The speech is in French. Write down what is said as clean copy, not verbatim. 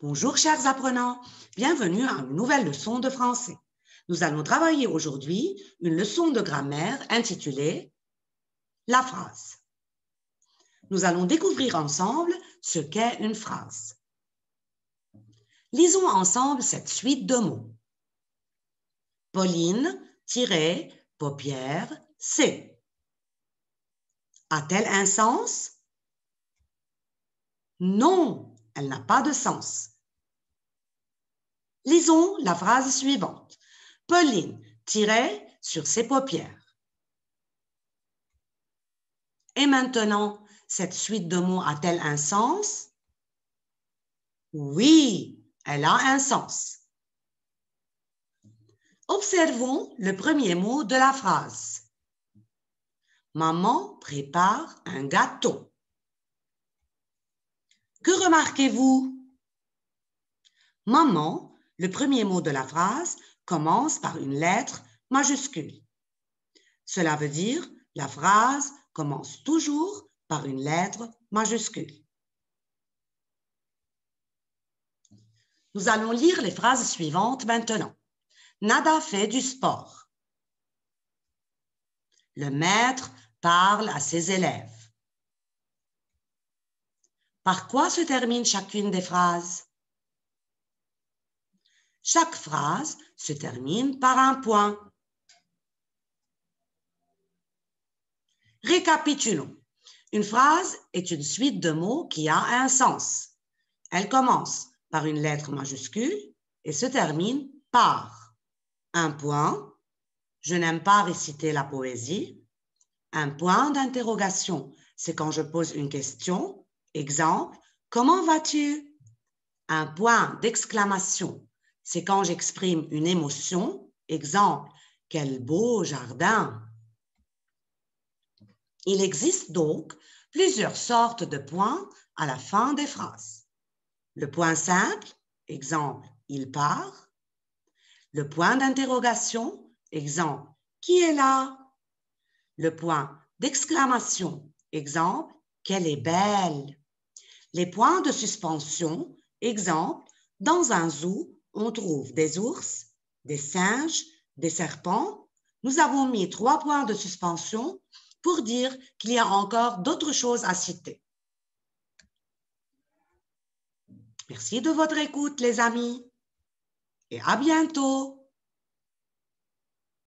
Bonjour chers apprenants, bienvenue à une nouvelle leçon de français. Nous allons travailler aujourd'hui une leçon de grammaire intitulée « La phrase ». Nous allons découvrir ensemble ce qu'est une phrase. Lisons ensemble cette suite de mots. Pauline, paupière, C. A-t-elle un sens? Non, elle n'a pas de sens. Lisons la phrase suivante. Pauline tirait sur ses paupières. Et maintenant, cette suite de mots a-t-elle un sens? Oui, elle a un sens. Observons le premier mot de la phrase. Maman prépare un gâteau. Que remarquez-vous? Maman, le premier mot de la phrase, commence par une lettre majuscule. Cela veut dire la phrase commence toujours par une lettre majuscule. Nous allons lire les phrases suivantes maintenant. Nada fait du sport. Le maître parle à ses élèves. Par quoi se termine chacune des phrases? Chaque phrase se termine par un point. Récapitulons. Une phrase est une suite de mots qui a un sens. Elle commence par une lettre majuscule et se termine par un point. Je n'aime pas réciter la poésie. Un point d'interrogation, c'est quand je pose une question. Exemple, comment vas-tu? Un point d'exclamation, c'est quand j'exprime une émotion. Exemple, quel beau jardin! Il existe donc plusieurs sortes de points à la fin des phrases. Le point simple, exemple, il part. Le point d'interrogation, exemple, qui est là? Le point d'exclamation, exemple, qu'elle est belle. Les points de suspension, exemple, dans un zoo, on trouve des ours, des singes, des serpents. Nous avons mis 3 points de suspension pour dire qu'il y a encore d'autres choses à citer. Merci de votre écoute, les amis, et à bientôt.